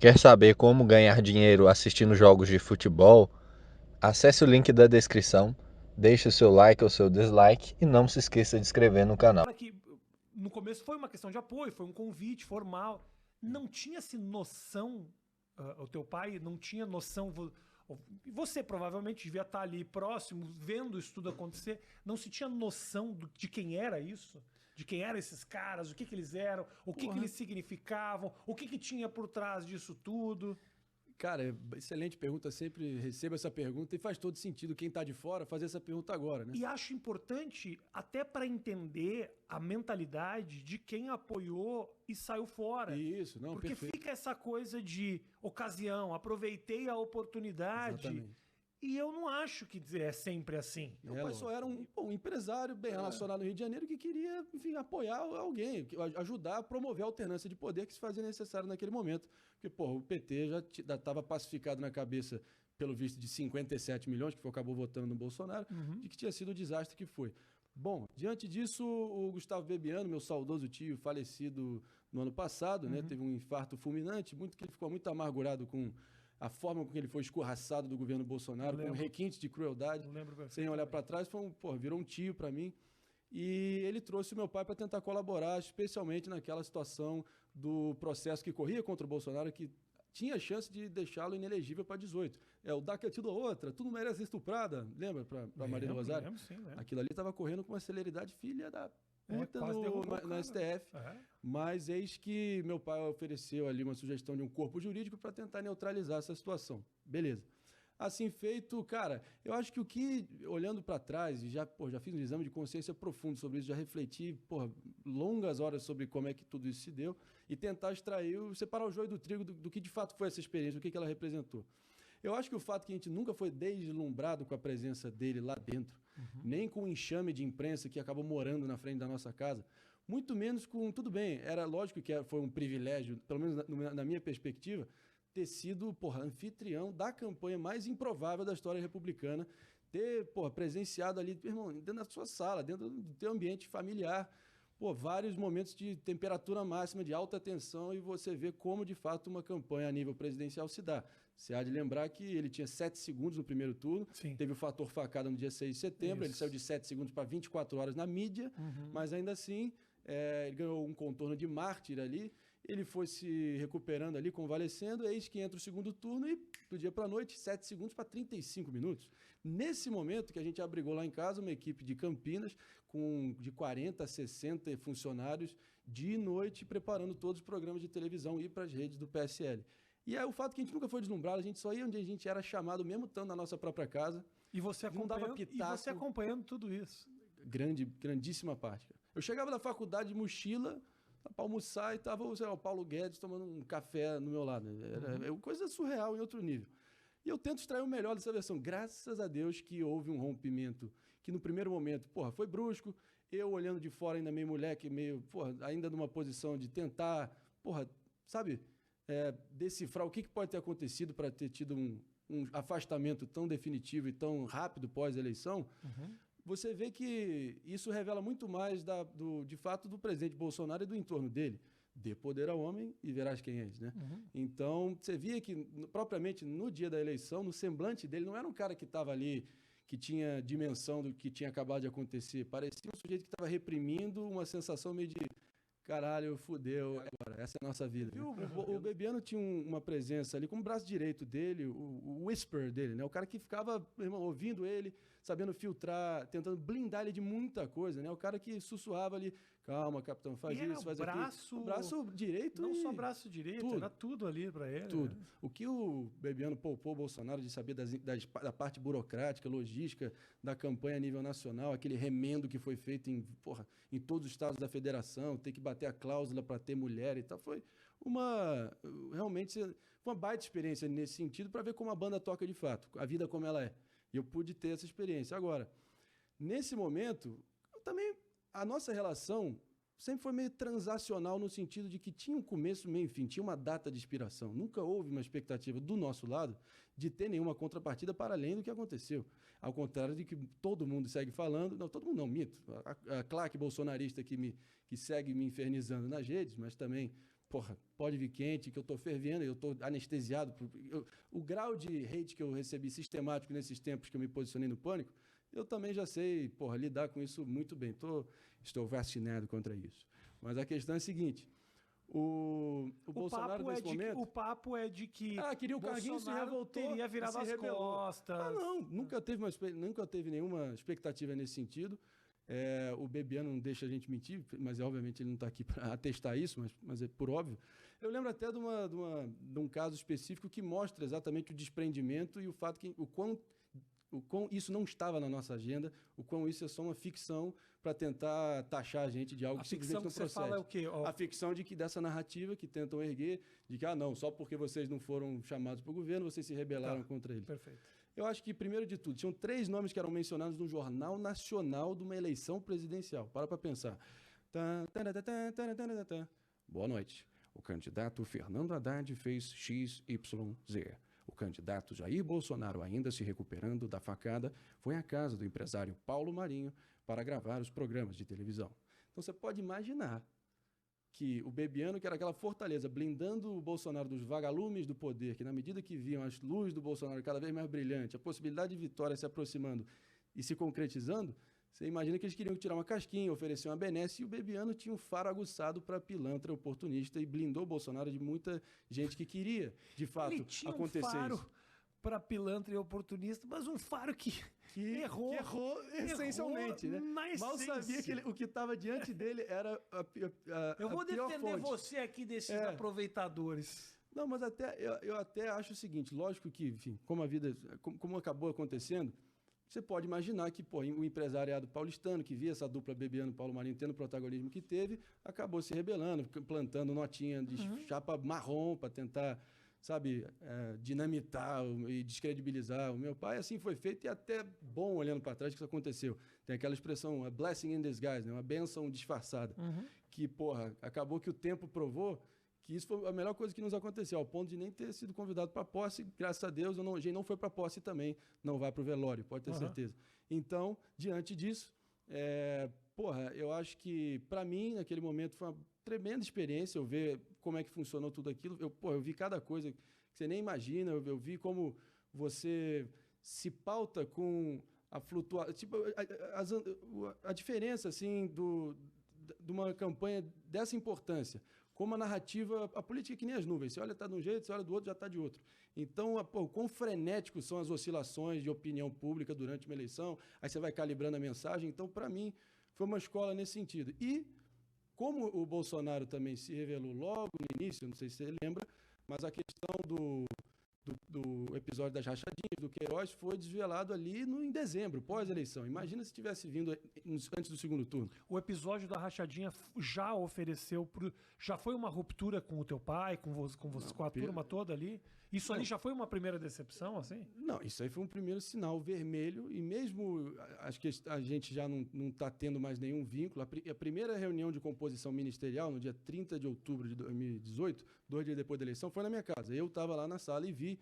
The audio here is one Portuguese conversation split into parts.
Quer saber como ganhar dinheiro assistindo jogos de futebol? Acesse o link da descrição, deixe o seu like ou seu dislike e não se esqueça de inscrever no canal. Que no começo foi uma questão de apoio, foi um convite formal. Não tinha-se noção, o teu pai não tinha noção, você provavelmente devia estar ali próximo, vendo isso tudo acontecer, não se tinha noção de quem era isso? De quem eram esses caras, o que eles eram, o que eles significavam, o que tinha por trás disso tudo? Cara, excelente pergunta. Sempre recebo essa pergunta e faz todo sentido quem está de fora fazer essa pergunta agora, né? E acho importante até para entender a mentalidade de quem apoiou e saiu fora. Isso, não, porque perfeito. fica essa coisa de ocasião, aproveitei a oportunidade. Exatamente. E eu não acho que é sempre assim. Meu pai só era um empresário bem relacionado no Rio de Janeiro que queria, enfim, apoiar alguém, ajudar a promover a alternância de poder que se fazia necessário naquele momento. Porque, porra, o PT já estava pacificado na cabeça, pelo visto, de 57 milhões, que foi, acabou votando no Bolsonaro, de que tinha sido o desastre que foi. Bom, diante disso, o Gustavo Bebiano, meu saudoso tio, falecido no ano passado, né, teve um infarto fulminante, que ele ficou muito amargurado com a forma com que ele foi escorraçado do governo Bolsonaro, com requinte de crueldade, sem olhar para trás, virou um tio para mim. E ele trouxe o meu pai para tentar colaborar, especialmente naquela situação do processo que corria contra o Bolsonaro, que tinha chance de deixá-lo inelegível para 18. O DAC te dou outra, tu não merece ser estuprada, lembra, para Maria do Rosário? Lembro, sim, lembro. Aquilo ali estava correndo com uma celeridade filha da puta na STF. Mas eis que meu pai ofereceu ali uma sugestão de um corpo jurídico para tentar neutralizar essa situação. Beleza. Assim feito, cara, eu acho que olhando para trás, e já fiz um exame de consciência profundo sobre isso, já refleti, longas horas sobre como é que tudo isso se deu e tentar separar o joio do trigo do que de fato foi essa experiência, o que ela representou. Eu acho que o fato que a gente nunca foi deslumbrado com a presença dele lá dentro, nem com o enxame de imprensa que acabou morando na frente da nossa casa, muito menos com, tudo bem, era lógico que foi um privilégio, pelo menos na minha perspectiva, ter sido, anfitrião da campanha mais improvável da história republicana, ter, presenciado ali, irmão, dentro da sua sala, dentro do teu ambiente familiar, vários momentos de temperatura máxima, de alta tensão, e você vê como, de fato, uma campanha a nível presidencial se dá. Você há de lembrar que ele tinha 7 segundos no primeiro turno, teve o fator facada no dia 6 de setembro, ele saiu de 7 segundos para 24 horas na mídia, mas ainda assim, ele ganhou um contorno de mártir ali, ele foi se recuperando ali, convalescendo, eis que entra o segundo turno e, do dia para a noite, 7 segundos para 35 minutos. Nesse momento que a gente abrigou lá em casa uma equipe de Campinas, de 40 a 60 funcionários, de noite, preparando todos os programas de televisão e ir para as redes do PSL. E é o fato que a gente nunca foi deslumbrado, a gente só ia onde a gente era chamado, mesmo estando na nossa própria casa. E você acompanhando tudo isso. Grandíssima parte. Eu chegava da faculdade de mochila para almoçar e tava o Paulo Guedes tomando um café no meu lado. Era coisa surreal em outro nível. E eu tento extrair o melhor dessa versão. Graças a Deus que houve um rompimento que no primeiro momento, foi brusco. Eu olhando de fora ainda meio moleque, ainda numa posição de tentar, decifrar o que pode ter acontecido para ter tido um afastamento tão definitivo e tão rápido pós-eleição. Você vê que isso revela muito mais de fato do presidente Bolsonaro e do entorno dele. Dê poder ao homem e verás quem és, né? Então, você via que, propriamente no dia da eleição, no semblante dele, não era um cara que estava ali, que tinha dimensão do que tinha acabado de acontecer. Parecia um sujeito que estava reprimindo uma sensação meio de caralho, fudeu, agora, essa é a nossa vida. Né? O Bebiano tinha uma presença ali, com o braço direito dele, o whisper dele, né? O cara que ficava, irmão, ouvindo ele, sabendo filtrar, tentando blindar ele de muita coisa, né? O cara que sussurrava ali, calma, capitão, faz isso, faz aquilo. O braço direito. Não só braço direito, era tudo ali para ele. Tudo. Né? O que o Bebiano poupou o Bolsonaro de saber da parte burocrática, logística da campanha a nível nacional, aquele remendo que foi feito em todos os estados da federação, ter que bater a cláusula para ter mulher e tal, realmente foi uma baita experiência nesse sentido para ver como a banda toca de fato, a vida como ela é. E eu pude ter essa experiência. Agora, nesse momento, também a nossa relação sempre foi meio transacional no sentido de que tinha um começo, meio e fim, tinha uma data de expiração. Nunca houve uma expectativa do nosso lado de ter nenhuma contrapartida para além do que aconteceu. Ao contrário de que todo mundo segue falando, não, todo mundo não, mito, a claque bolsonarista que segue me infernizando nas redes, mas também porra, pode vir quente, que eu tô fervendo, eu tô anestesiado. O grau de hate que eu recebi sistemático nesses tempos que eu me posicionei no Pânico, eu também já sei, porra, lidar com isso muito bem. Estou vacinado contra isso. Mas a questão é a seguinte... O Bolsonaro, nesse momento... O papo é de que... queria o carguinho, se revoltou, teria virado as costas. Não, nunca teve nenhuma expectativa nesse sentido. O Bebiano não deixa a gente mentir, mas obviamente ele não está aqui para atestar isso, mas é por óbvio. Eu lembro até de um caso específico que mostra exatamente o desprendimento e o fato que o quão isso não estava na nossa agenda, o quão isso é só uma ficção para tentar taxar a gente de algo que simplesmente não procede. Fala é o quê? A ficção dessa narrativa que tentam erguer, de que, não, só porque vocês não foram chamados para o governo, vocês se rebelaram contra ele. Perfeito. Eu acho que, primeiro de tudo, tinham 3 nomes que eram mencionados no Jornal Nacional de uma eleição presidencial. Para pensar. Boa noite. O candidato Fernando Haddad fez XYZ. O candidato Jair Bolsonaro, ainda se recuperando da facada, foi à casa do empresário Paulo Marinho para gravar os programas de televisão. Então você pode imaginar que o Bebiano, que era aquela fortaleza, blindando o Bolsonaro dos vagalumes do poder, que na medida que viam as luzes do Bolsonaro cada vez mais brilhante, a possibilidade de vitória se aproximando e se concretizando, você imagina que eles queriam tirar uma casquinha, oferecer uma benesse, e o Bebiano tinha um faro aguçado para pilantra oportunista e blindou o Bolsonaro de muita gente que queria, de fato, acontecer um faro para pilantra e oportunista, mas um faro que errou essencialmente, né? Mal sabia que o que estava diante dele era eu vou defender você aqui desses aproveitadores. Não, mas eu até acho o seguinte, lógico que, enfim, como acabou acontecendo, você pode imaginar que o empresariado paulistano, que via essa dupla Bebiano e Paulo Marinho tendo o protagonismo que teve, acabou se rebelando, plantando notinha de chapa marrom para tentar, sabe, dinamitar e descredibilizar o meu pai. Assim foi feito e até bom olhando para trás que isso aconteceu. Tem aquela expressão, a blessing in disguise, né? Uma bênção disfarçada. Que, acabou que o tempo provou que isso foi a melhor coisa que nos aconteceu, ao ponto de nem ter sido convidado para a posse. Graças a Deus, a gente não foi para a posse também, não vai para o velório, pode ter certeza. Então, diante disso, eu acho que, para mim, naquele momento, foi uma tremenda experiência eu ver como é que funcionou tudo aquilo. Eu vi cada coisa que você nem imagina, eu vi como você se pauta com a flutuação, tipo, a diferença, assim, de uma campanha dessa importância. Como a narrativa, a política é que nem as nuvens. Você olha, está de um jeito, você olha do outro, já está de outro. Então, quão frenéticos são as oscilações de opinião pública durante uma eleição, aí você vai calibrando a mensagem. Então, para mim, foi uma escola nesse sentido. E, como o Bolsonaro também se revelou logo no início, não sei se você lembra, mas a questão do episódio das rachadinhas, do Queiroz, foi desvelado ali em dezembro, pós-eleição. Imagina se tivesse vindo antes do segundo turno. O episódio da rachadinha já ofereceu, já foi uma ruptura com o teu pai, com a turma toda ali? Isso ali já foi uma primeira decepção, assim? Não, isso aí foi um primeiro sinal vermelho, e mesmo acho que a gente já não está tendo mais nenhum vínculo. A primeira reunião de composição ministerial, no dia 30 de outubro de 2018, 2 dias depois da eleição, foi na minha casa. Eu estava lá na sala e vi,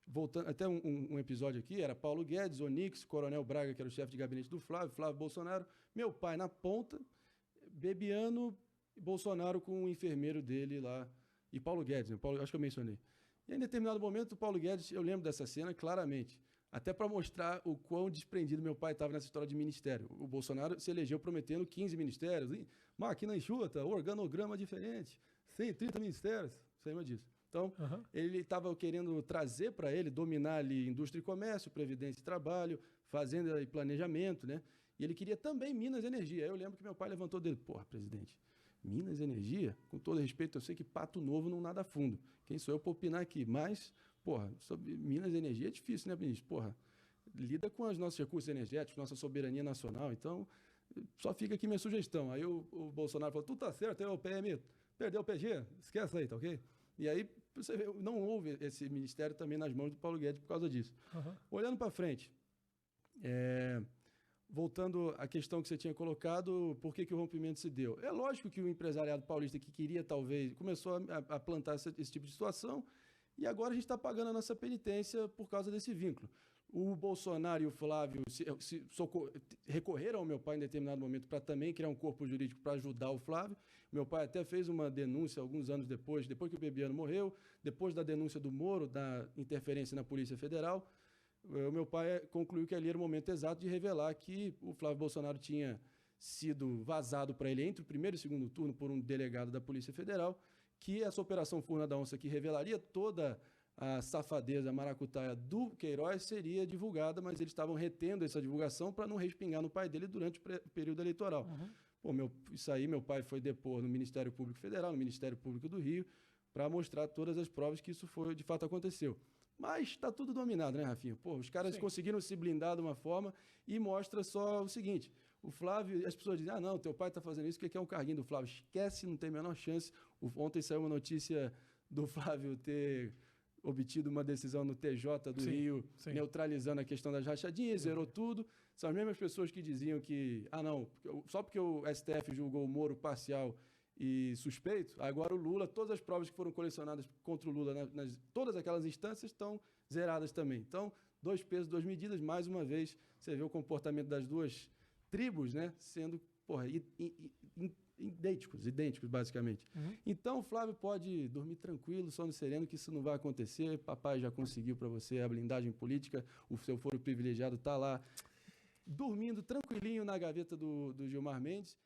voltando até um episódio aqui, era Paulo Guedes, Onix, Coronel Braga, que era o chefe de gabinete do Flávio Bolsonaro, meu pai na ponta, Bebiano, Bolsonaro com o enfermeiro dele lá, e Paulo Guedes, né? Acho que eu mencionei. E em determinado momento, o Paulo Guedes, eu lembro dessa cena claramente, até para mostrar o quão desprendido meu pai estava nessa história de ministério. O Bolsonaro se elegeu prometendo 15 ministérios, máquina enxuta, organograma diferente, 130 ministérios, você lembra disso? Então, ele estava querendo trazer para ele, dominar ali indústria e comércio, previdência e trabalho, fazenda e planejamento, né? E ele queria também Minas e Energia. Aí eu lembro que meu pai levantou dele, presidente, Minas e Energia, com todo respeito, eu sei que pato novo não nada fundo. Quem sou eu para opinar aqui? Mas, sobre Minas e Energia é difícil, né, ministro? Lida com os nossos recursos energéticos, nossa soberania nacional. Então, só fica aqui minha sugestão. Aí o Bolsonaro falou, tudo tá certo, o PM perdeu o PG, esquece aí, tá ok? E aí, você vê, não houve esse ministério também nas mãos do Paulo Guedes por causa disso. Olhando para frente, voltando à questão que você tinha colocado, por que o rompimento se deu? É lógico que o empresariado paulista que queria, talvez, começou a plantar esse tipo de situação E agora a gente está pagando a nossa penitência por causa desse vínculo. O Bolsonaro e o Flávio recorreram ao meu pai em determinado momento para também criar um corpo jurídico para ajudar o Flávio. Meu pai até fez uma denúncia alguns anos depois que o Bebiano morreu, depois da denúncia do Moro, da interferência na Polícia Federal. O meu pai concluiu que ali era o momento exato de revelar que o Flávio Bolsonaro tinha sido vazado para ele entre o primeiro e o segundo turno por um delegado da Polícia Federal, que essa Operação Furna da Onça, que revelaria toda a safadeza maracutaia do Queiroz, seria divulgada, mas eles estavam retendo essa divulgação para não respingar no pai dele durante o período eleitoral. Pô, isso aí, meu pai foi depor no Ministério Público Federal, no Ministério Público do Rio, para mostrar todas as provas que isso de fato aconteceu. Mas está tudo dominado, né, Rafinha? Pô, os caras conseguiram se blindar de uma forma e mostra só o seguinte: o Flávio, as pessoas dizem, não, teu pai está fazendo isso, o que é um carguinho do Flávio? Esquece, não tem a menor chance. Ontem saiu uma notícia do Flávio ter obtido uma decisão no TJ do Rio, neutralizando a questão das rachadinhas, zerou tudo. São as mesmas pessoas que diziam que, só porque o STF julgou o Moro parcial e suspeito, agora o Lula, todas as provas que foram colecionadas contra o Lula, todas aquelas instâncias estão zeradas também. Então, 2 pesos, 2 medidas, mais uma vez, você vê o comportamento das duas tribos, né, sendo idênticos, basicamente. Então, o Flávio pode dormir tranquilo, sono sereno, que isso não vai acontecer. Papai já conseguiu para você a blindagem política, o seu foro privilegiado está lá, dormindo tranquilinho na gaveta do Gilmar Mendes.